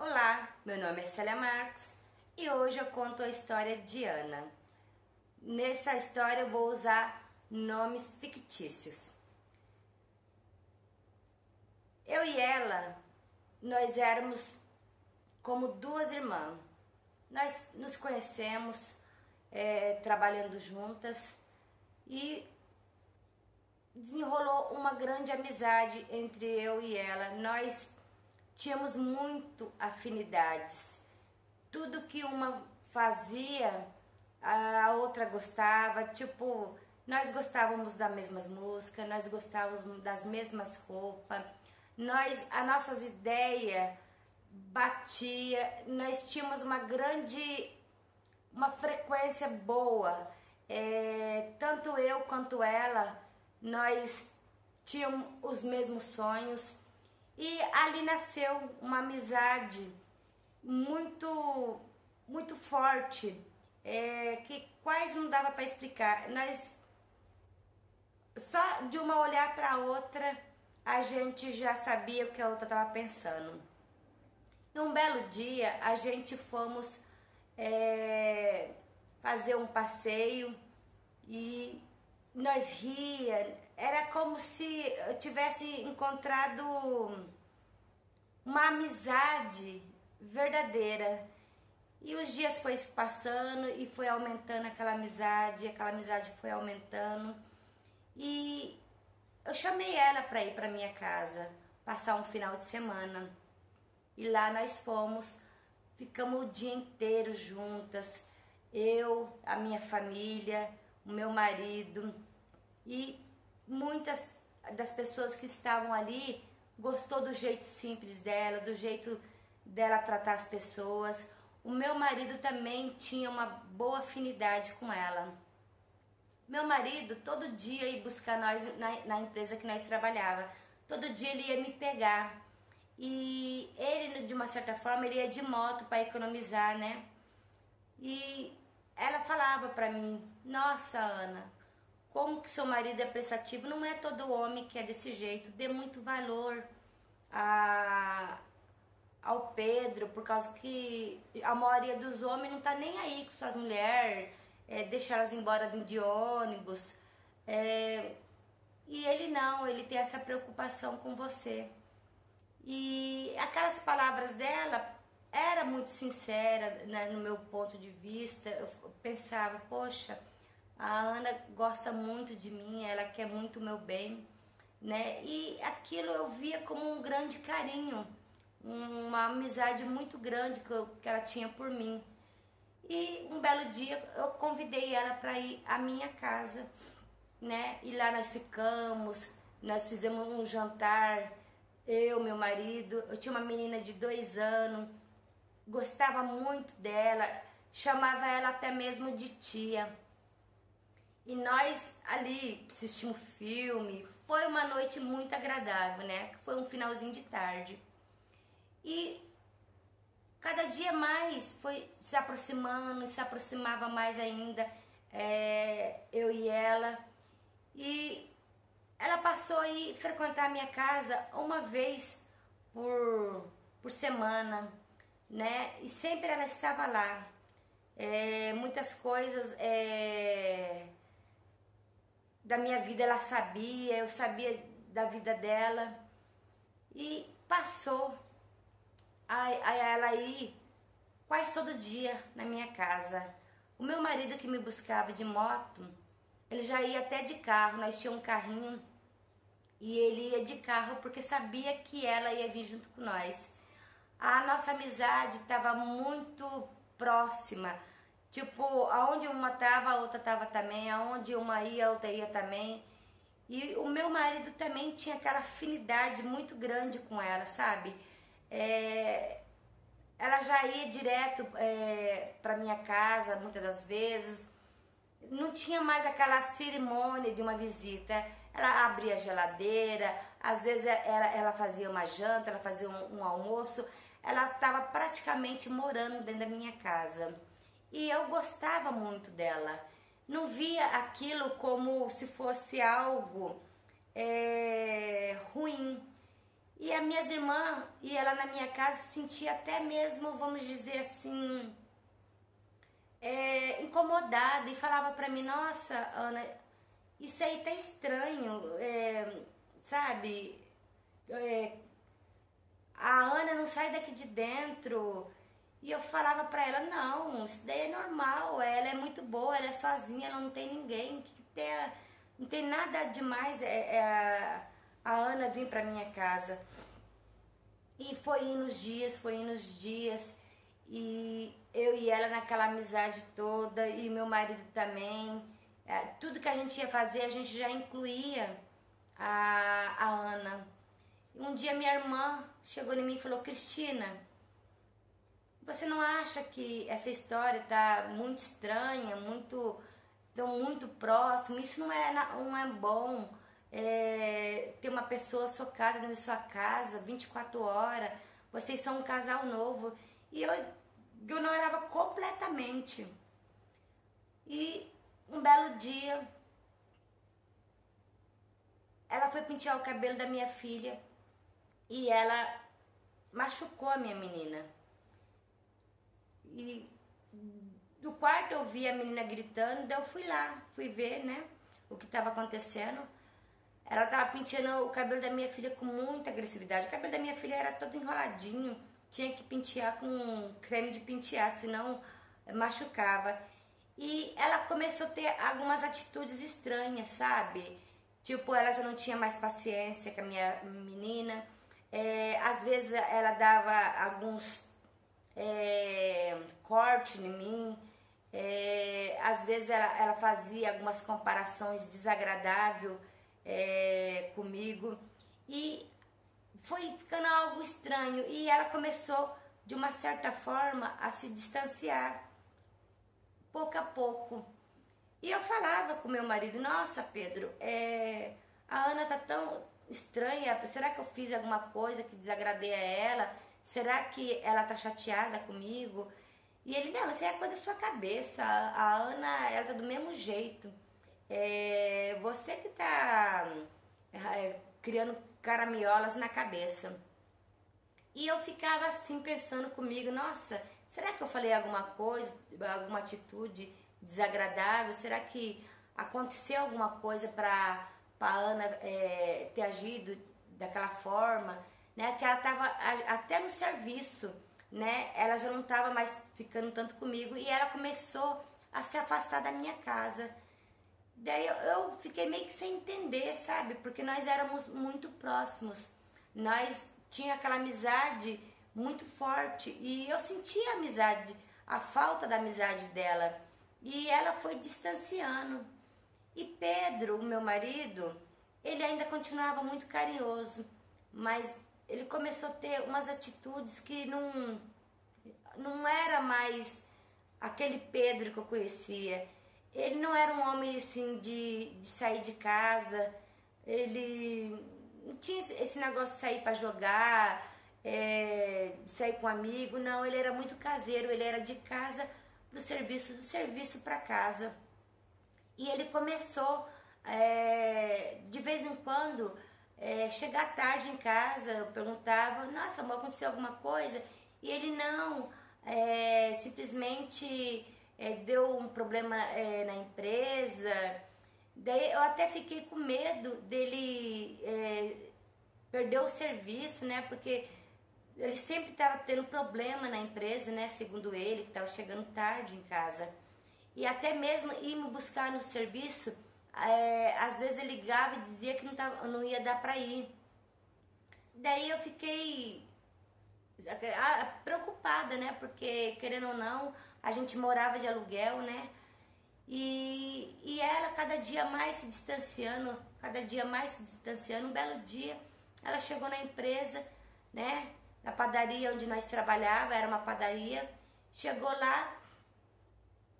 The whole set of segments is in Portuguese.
Olá, meu nome é Célia Marques e hoje eu conto a história de Ana. Nessa história eu vou usar nomes fictícios. Eu e ela, nós éramos como duas irmãs. Nós nos conhecemos trabalhando juntas e desenrolou uma grande amizade entre eu e ela. Nós tínhamos muito afinidades. Tudo que uma fazia, a outra gostava. Tipo, nós gostávamos das mesmas músicas, nós gostávamos das mesmas roupas. As nossas ideias batia. Nós tínhamos uma frequência boa. Tanto eu quanto ela, nós tínhamos os mesmos sonhos. E ali nasceu uma amizade muito, muito forte, que quase não dava para explicar. Nós, só de uma olhar para a outra, a gente já sabia o que a outra estava pensando. E um belo dia, a gente fomos fazer um passeio e nós ria, era como se eu tivesse encontrado uma amizade verdadeira. E os dias foi passando e foi aumentando aquela amizade foi aumentando. E eu chamei ela para ir para minha casa, passar um final de semana. E lá nós fomos, ficamos o dia inteiro juntas, eu, a minha família, o meu marido, e muitas das pessoas que estavam ali gostou do jeito simples dela, do jeito dela tratar as pessoas. O meu marido também tinha uma boa afinidade com ela. Meu marido todo dia ia buscar nós na empresa que nós trabalhava. Todo dia ele ia me pegar. E ele, de uma certa forma, ele ia de moto para economizar, né? E ela falava para mim: nossa, Ana, como que seu marido é prestativo. Não é todo homem que é desse jeito. Dê muito valor ao Pedro, por causa que a maioria dos homens não tá nem aí com suas mulheres, deixa elas embora de ônibus. E ele não, ele tem essa preocupação com você. E aquelas palavras dela era muito sincera, né, no meu ponto de vista. Eu pensava, poxa, a Ana gosta muito de mim, ela quer muito o meu bem, né? E aquilo eu via como um grande carinho, uma amizade muito grande que ela tinha por mim. E um belo dia eu convidei ela para ir à minha casa, né? E lá nós ficamos, nós fizemos um jantar, eu, meu marido. Eu tinha uma menina de 2 anos, gostava muito dela, chamava ela até mesmo de tia. E nós ali assistimos filme. Foi uma noite muito agradável, né? Foi um finalzinho de tarde. E cada dia mais foi se aproximando, se aproximava mais ainda, eu e ela. E ela passou a ir frequentar a minha casa uma vez por semana, né? E sempre ela estava lá. Muitas coisas da minha vida ela sabia, eu sabia da vida dela. E passou a ela ir quase todo dia na minha casa. O meu marido, que me buscava de moto, ele já ia até de carro. Nós tínhamos um carrinho e ele ia de carro porque sabia que ela ia vir junto com nós. A nossa amizade estava muito próxima. Tipo, aonde uma tava, a outra tava também. Aonde uma ia, a outra ia também. E o meu marido também tinha aquela afinidade muito grande com ela, sabe? Ela já ia direto para minha casa, muitas das vezes. Não tinha mais aquela cerimônia de uma visita. Ela abria a geladeira, às vezes ela fazia uma janta, ela fazia um almoço. Ela estava praticamente morando dentro da minha casa. E eu gostava muito dela. Não via aquilo como se fosse algo ruim. E as minhas irmãs e ela na minha casa se sentia até mesmo, vamos dizer assim, incomodada e falava pra mim, nossa, Ana, isso aí tá estranho, sabe? A Ana não sai daqui de dentro. E eu falava pra ela, não, isso daí é normal, ela é muito boa, ela é sozinha, ela não tem ninguém, não tem nada demais a Ana vir pra minha casa. E foi indo os dias, e eu e ela naquela amizade toda, e meu marido também. Tudo que a gente ia fazer, a gente já incluía a Ana. Um dia minha irmã chegou em mim e falou, Cristina, você não acha que essa história tá muito estranha, muito próximo? Isso não é bom. Ter uma pessoa socada dentro da sua casa 24 horas. Vocês são um casal novo. E eu ignorava completamente. E um belo dia, ela foi pentear o cabelo da minha filha e ela machucou a minha menina. E do quarto eu vi a menina gritando, daí eu fui lá, fui ver, né, o que estava acontecendo. Ela estava penteando o cabelo da minha filha com muita agressividade. O cabelo da minha filha era todo enroladinho, tinha que pentear com creme de pentear, senão machucava. E ela começou a ter algumas atitudes estranhas, sabe? Tipo, ela já não tinha mais paciência com a minha menina. Às vezes ela dava alguns corte em mim, às vezes ela fazia algumas comparações desagradáveis comigo e foi ficando algo estranho e ela começou de uma certa forma a se distanciar pouco a pouco. E eu falava com meu marido, nossa Pedro, a Ana tá tão estranha, será que eu fiz alguma coisa que desagradei a ela? Será que ela tá chateada comigo? E ele, não, isso é coisa da sua cabeça. A Ana, ela tá do mesmo jeito. Você que tá criando caraminholas na cabeça. E eu ficava assim pensando comigo, nossa, será que eu falei alguma coisa, alguma atitude desagradável? Será que aconteceu alguma coisa pra Ana ter agido daquela forma? Né, que ela estava até no serviço, né, ela já não estava mais ficando tanto comigo e ela começou a se afastar da minha casa. Daí eu fiquei meio que sem entender, sabe, porque nós éramos muito próximos, nós tinha aquela amizade muito forte e eu sentia a amizade, a falta da amizade dela e ela foi distanciando. E Pedro, o meu marido, ele ainda continuava muito carinhoso, mas ele começou a ter umas atitudes que não era mais aquele Pedro que eu conhecia. Ele não era um homem assim de sair de casa, ele não tinha esse negócio de sair para jogar, de sair com um amigo, não, ele era muito caseiro, ele era de casa pro serviço, do serviço para casa. E ele começou, de vez em quando, chegar tarde em casa, eu perguntava, nossa, amor, aconteceu alguma coisa? E ele não, simplesmente deu um problema na empresa. Daí eu até fiquei com medo dele perder o serviço, né? Porque ele sempre estava tendo problema na empresa, né? Segundo ele, que estava chegando tarde em casa. E até mesmo ir me buscar no serviço, às vezes ele ligava e dizia que não ia dar pra ir. Daí eu fiquei preocupada, né? Porque, querendo ou não, a gente morava de aluguel, né? E ela cada dia mais se distanciando, cada dia mais se distanciando. Um belo dia, ela chegou na empresa, né? Na padaria onde nós trabalhava, era uma padaria. Chegou lá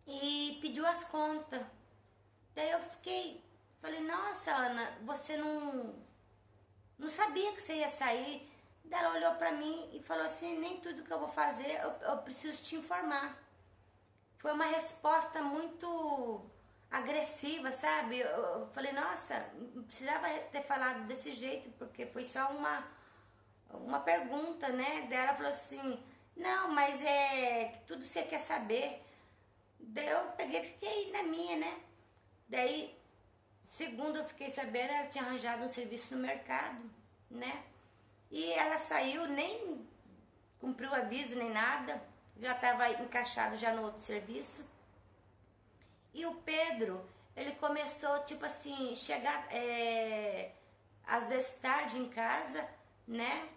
e pediu as contas. Daí eu falei, nossa, Ana, você não sabia que você ia sair? Daí ela olhou pra mim e falou assim, nem tudo que eu vou fazer, eu preciso te informar. Foi uma resposta muito agressiva, sabe? Eu falei, nossa, não precisava ter falado desse jeito, porque foi só uma pergunta, né? Daí ela falou assim, não, mas tudo você quer saber. Daí eu peguei e fiquei na minha, né? Daí, segundo eu fiquei sabendo, ela tinha arranjado um serviço no mercado, né? E ela saiu, nem cumpriu o aviso nem nada, já estava encaixado já no outro serviço. E o Pedro, ele começou, tipo assim, chegar às vezes tarde em casa, né?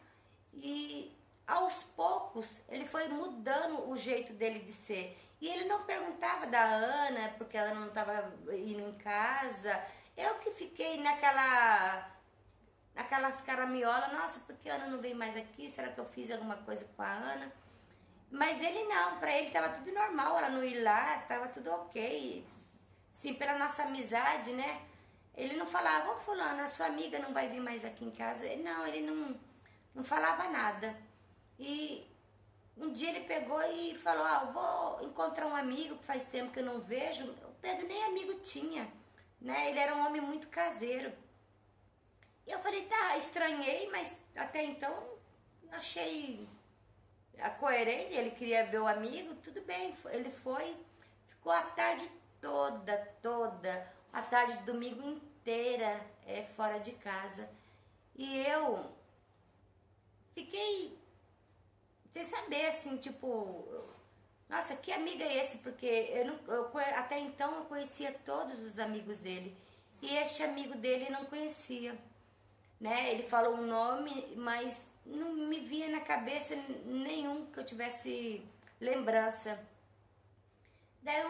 E aos poucos ele foi mudando o jeito dele de ser. E ele não perguntava da Ana, porque ela não estava indo em casa. Eu que fiquei naquelas caramiolas, nossa, por que a Ana não veio mais aqui? Será que eu fiz alguma coisa com a Ana? Mas ele não, pra ele tava tudo normal, ela não ir lá, tava tudo ok. Sim, pela nossa amizade, né? Ele não falava, ô fulano, a sua amiga não vai vir mais aqui em casa. Não, ele não falava nada. E um dia ele pegou e falou, eu vou encontrar um amigo que faz tempo que eu não vejo. O Pedro nem amigo tinha, né? Ele era um homem muito caseiro. E eu falei, tá, estranhei, mas até então achei coerente, ele queria ver o amigo, tudo bem, ele foi, ficou a tarde toda, a tarde de domingo inteira fora de casa. E eu fiquei sem saber, assim, tipo, nossa, que amigo é esse? Porque até então eu conhecia todos os amigos dele. E este amigo dele não conhecia, né? Ele falou um nome, mas não me vinha na cabeça nenhum que eu tivesse lembrança. Daí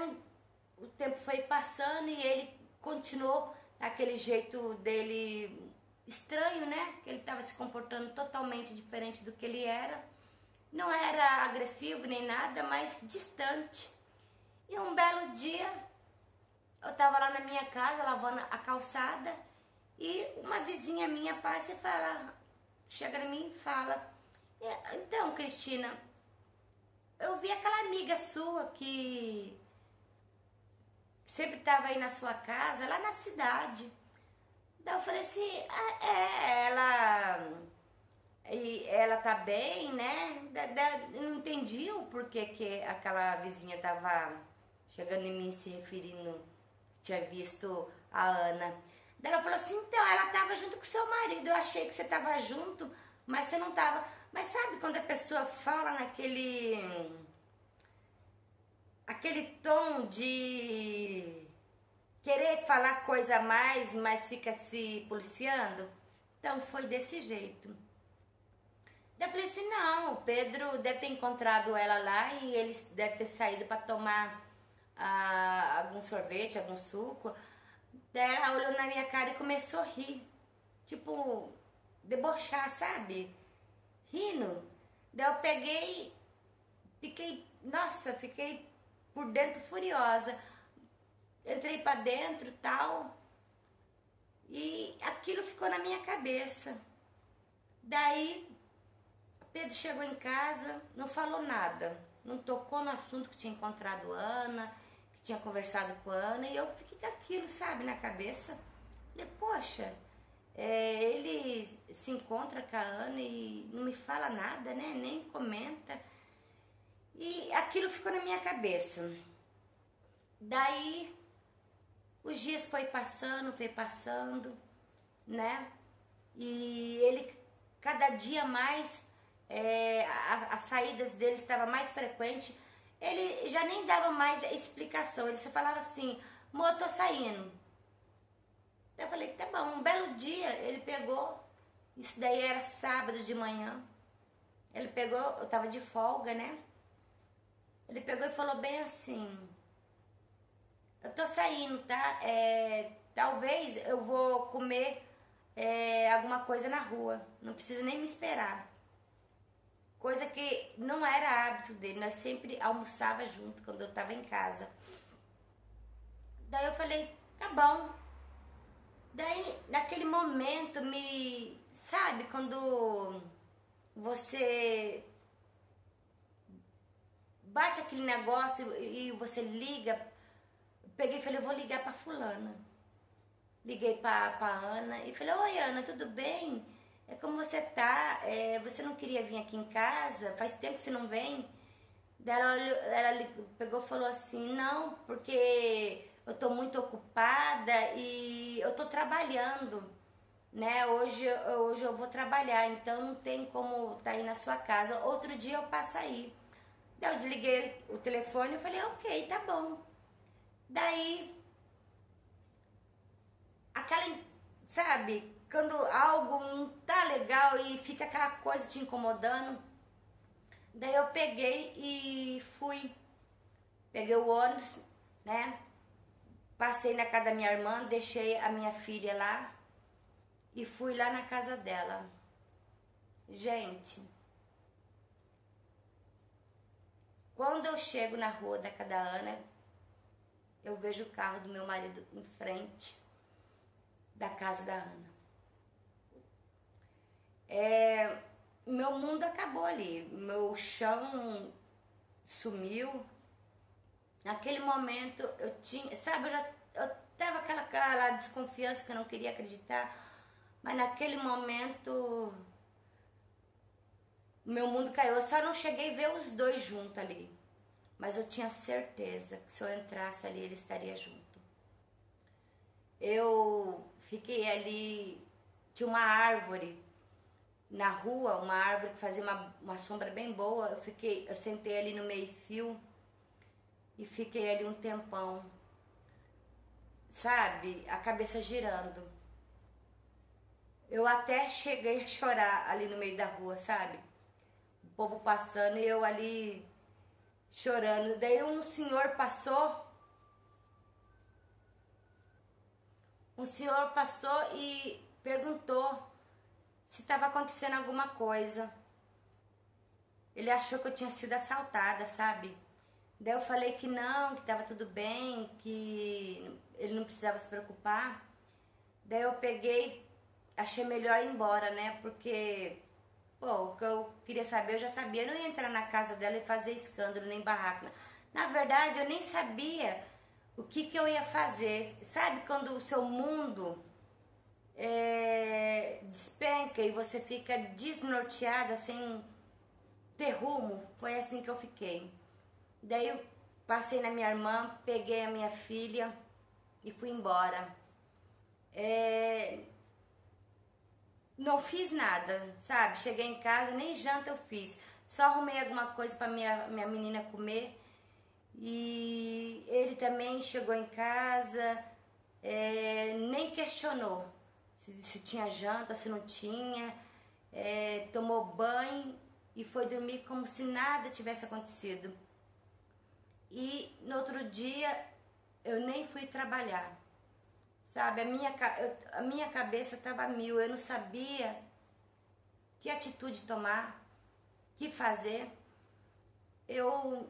o tempo foi passando e ele continuou daquele jeito dele estranho, né? Que ele estava se comportando totalmente diferente do que ele era. Não era agressivo nem nada, mas distante. E um belo dia, eu estava lá na minha casa lavando a calçada e uma vizinha minha passa e fala, chega em mim e fala, então, Cristina, eu vi aquela amiga sua que sempre estava aí na sua casa, lá na cidade. Daí eu falei assim, ela tá bem, né? Eu não entendi o porquê que aquela vizinha tava chegando em mim se referindo, tinha visto a Ana. Daí ela falou assim, então, ela tava junto com seu marido, eu achei que você tava junto, mas você não tava. Mas sabe quando a pessoa fala aquele tom de querer falar coisa a mais, mas fica se policiando? Então foi desse jeito. Daí eu falei assim, não, o Pedro deve ter encontrado ela lá e eles devem ter saído para tomar algum sorvete, algum suco. Daí ela olhou na minha cara e começou a rir. Tipo, debochar, sabe? Rindo. Daí eu peguei, fiquei por dentro furiosa. Entrei pra dentro e tal. E aquilo ficou na minha cabeça. Daí, Pedro chegou em casa, não falou nada. Não tocou no assunto que tinha encontrado Ana, que tinha conversado com a Ana. E eu fiquei com aquilo, sabe, na cabeça. Falei, poxa, ele se encontra com a Ana e não me fala nada, né? Nem comenta. E aquilo ficou na minha cabeça. Daí, os dias foi passando, né? E ele, cada dia mais, as saídas dele estavam mais frequentes. Ele já nem dava mais explicação. Ele só falava assim, amor, eu tô saindo. Eu falei, tá bom. Um belo dia, ele pegou, isso daí era sábado de manhã. Ele pegou, eu tava de folga, né? Ele pegou e falou bem assim, eu tô saindo, tá? Talvez eu vou comer alguma coisa na rua. Não precisa nem me esperar. Coisa que não era hábito dele. Nós sempre almoçava junto quando eu tava em casa. Daí eu falei, tá bom. Daí, naquele momento, sabe, quando você bate aquele negócio e você liga. Peguei e falei, eu vou ligar pra fulana. Liguei pra Ana e falei, oi Ana, tudo bem? é como você tá, você não queria vir aqui em casa, faz tempo que você não vem. Daí ela pegou e falou assim, não, porque eu tô muito ocupada e eu tô trabalhando, né? Hoje eu vou trabalhar, então não tem como tá aí na sua casa. Outro dia eu passo aí. Daí eu desliguei o telefone e falei, ok, tá bom. Daí, aquela, sabe, quando algo não tá legal e fica aquela coisa te incomodando, daí eu peguei e fui. Peguei o ônibus, né? Passei na casa da minha irmã, deixei a minha filha lá e fui lá na casa dela. Gente, quando eu chego na rua da casa da Ana, eu vejo o carro do meu marido em frente da casa da Ana. Meu mundo acabou ali, meu chão sumiu. Naquele momento eu tinha, sabe, eu tava aquela desconfiança que eu não queria acreditar, mas naquele momento meu mundo caiu. Eu só não cheguei a ver os dois juntos ali, mas eu tinha certeza que se eu entrasse ali ele estaria junto. Eu fiquei ali, tinha uma árvore na rua, uma árvore que fazia uma sombra bem boa. Eu sentei ali no meio-fio e fiquei ali um tempão, sabe, a cabeça girando. Eu até cheguei a chorar ali no meio da rua, sabe? O povo passando e eu ali chorando. Daí um senhor passou e perguntou se estava acontecendo alguma coisa. Ele achou que eu tinha sido assaltada, sabe? Daí eu falei que não, que estava tudo bem, que ele não precisava se preocupar. Daí eu peguei, achei melhor ir embora, né? Porque, pô, o que eu queria saber eu já sabia. Eu não ia entrar na casa dela e fazer escândalo, nem barraco. Na verdade, eu nem sabia o que eu ia fazer. Sabe quando o seu mundo despenca e você fica desnorteada, sem ter rumo? Foi assim que eu fiquei. Daí eu passei na minha irmã, peguei a minha filha e fui embora. Não fiz nada, sabe? Cheguei em casa, nem janta eu fiz. Só arrumei alguma coisa para minha menina comer. E ele também chegou em casa, nem questionou se tinha janta, se não tinha. Tomou banho e foi dormir como se nada tivesse acontecido. E no outro dia eu nem fui trabalhar, sabe? A minha cabeça estava a mil, eu não sabia que atitude tomar, que fazer. Eu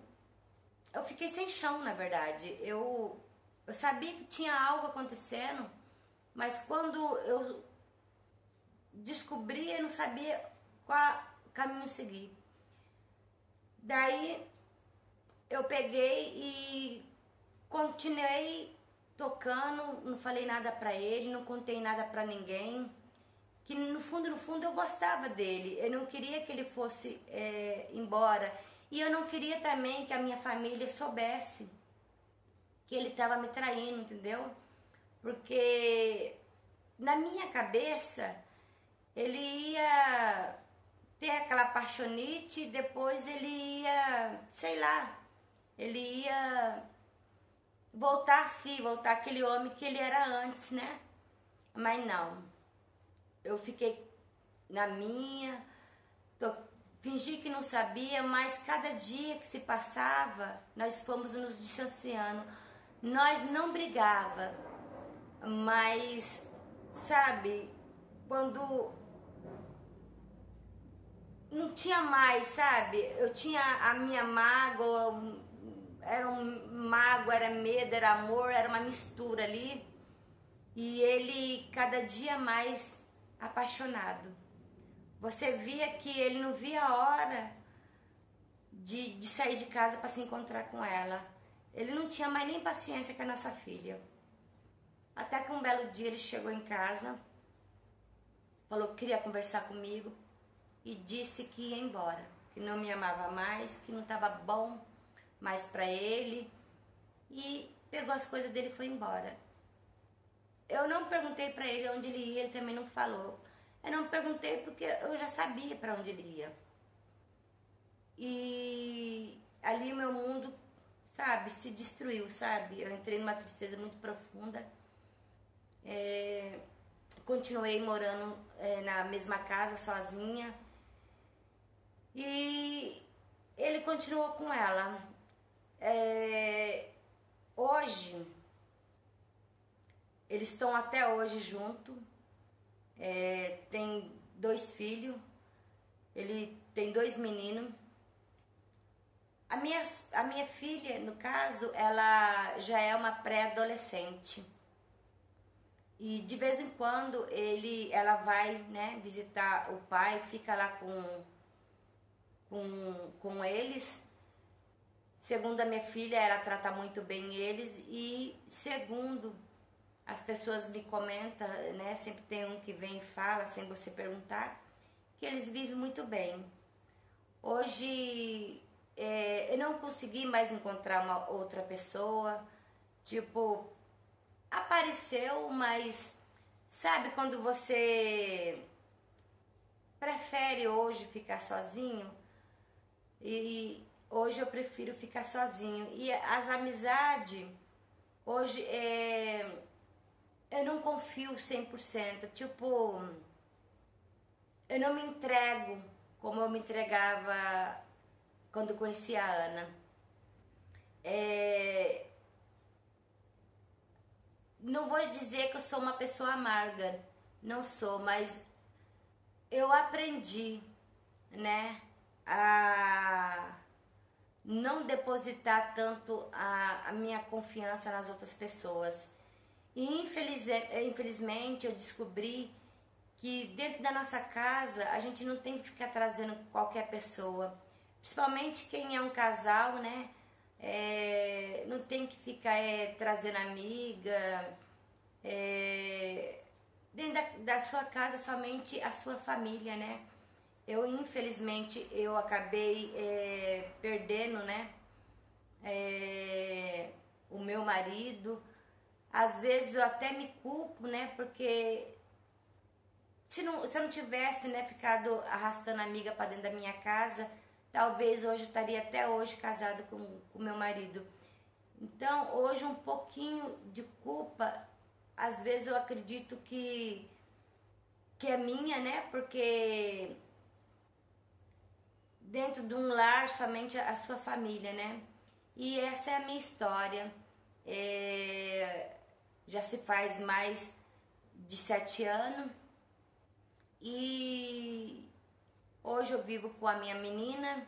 fiquei sem chão, na verdade. Eu sabia que tinha algo acontecendo, mas quando eu descobri, eu não sabia qual caminho seguir. Daí eu peguei e continuei tocando, não falei nada pra ele, não contei nada pra ninguém. Que no fundo eu gostava dele, eu não queria que ele fosse embora. E eu não queria também que a minha família soubesse que ele estava me traindo, entendeu? Porque na minha cabeça ele ia ter aquela paixonite e depois ele ia, sei lá, ele ia voltar a si, voltar aquele homem que ele era antes, né? Mas não, eu fiquei na minha, fingi que não sabia, mas cada dia que se passava, nós fomos nos distanciando. Nós não brigava, mas, sabe, quando não tinha mais, sabe? Eu tinha a minha mágoa, era mágoa, era medo, era amor, era uma mistura ali. E ele cada dia mais apaixonado. Você via que ele não via a hora de sair de casa para se encontrar com ela. Ele não tinha mais nem paciência com a nossa filha. Até que um belo dia ele chegou em casa, falou que queria conversar comigo e disse que ia embora, que não me amava mais, que não estava bom mais para ele, e pegou as coisas dele e foi embora. Eu não perguntei para ele onde ele ia, ele também não falou. Eu não perguntei porque eu já sabia para onde ele ia. E ali o meu mundo, sabe, se destruiu, sabe? Eu entrei numa tristeza muito profunda. Continuei morando na mesma casa, sozinha. E ele continuou com ela. Hoje, eles estão até hoje juntos. Tem 2 filhos. Ele tem 2 meninos. A minha filha, no caso, ela já é uma pré-adolescente. E de vez em quando ela vai, né, visitar o pai, fica lá com eles. Segundo a minha filha, ela trata muito bem eles. E segundo as pessoas me comentam, né, sempre tem um que vem e fala, sem você perguntar, que eles vivem muito bem. Hoje eu não consegui mais encontrar uma outra pessoa, tipo, apareceu, mas sabe quando você prefere hoje ficar sozinho? E hoje eu prefiro ficar sozinho. E as amizades, hoje eu não confio 100%, tipo, eu não me entrego como eu me entregava quando conheci a Ana. Não vou dizer que eu sou uma pessoa amarga, não sou, mas eu aprendi, né, a não depositar tanto a minha confiança nas outras pessoas. E infelizmente eu descobri que dentro da nossa casa a gente não tem que ficar trazendo qualquer pessoa, principalmente quem é um casal, né? Não tem que ficar trazendo amiga, dentro da sua casa somente a sua família, né? Infelizmente eu acabei perdendo, né, o meu marido. Às vezes eu até me culpo, né, porque se eu não tivesse, né, ficado arrastando amiga para dentro da minha casa, talvez hoje eu estaria até hoje casada com o meu marido. Então hoje um pouquinho de culpa, às vezes eu acredito que é minha, né, porque dentro de um lar somente a sua família, né? E essa é a minha história. Já se faz mais de 7 anos e hoje eu vivo com a minha menina,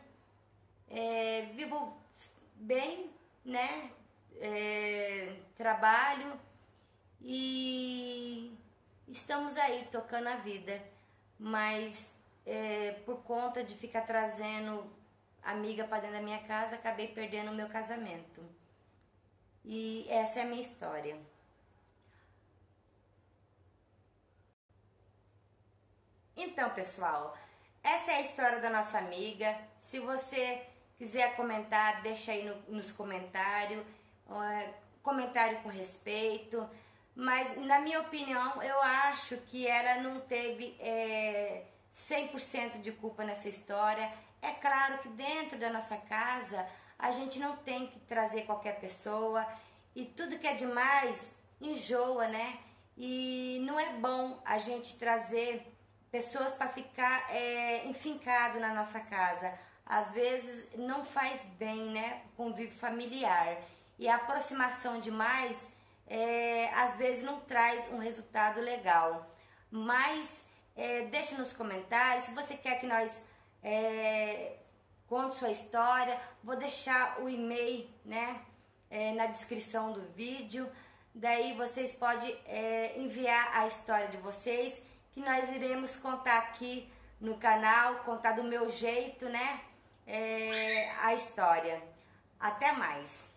vivo bem, né? Trabalho e estamos aí tocando a vida, mas por conta de ficar trazendo amiga para dentro da minha casa, acabei perdendo o meu casamento. E essa é a minha história. Então, pessoal, essa é a história da nossa amiga. Se você quiser comentar, deixa aí nos comentários, comentário com respeito. Mas, na minha opinião, eu acho que ela não teve 100% de culpa nessa história. É claro que dentro da nossa casa a gente não tem que trazer qualquer pessoa, e tudo que é demais enjoa, né? E não é bom a gente trazer pessoas para ficar enfincado na nossa casa. Às vezes não faz bem, né? Convívio familiar. E a aproximação demais às vezes não traz um resultado legal. Mas deixa nos comentários se você quer que nós conte sua história. Vou deixar o e-mail, né, na descrição do vídeo. Daí vocês podem enviar a história de vocês, que nós iremos contar aqui no canal, contar do meu jeito, né, a história. Até mais!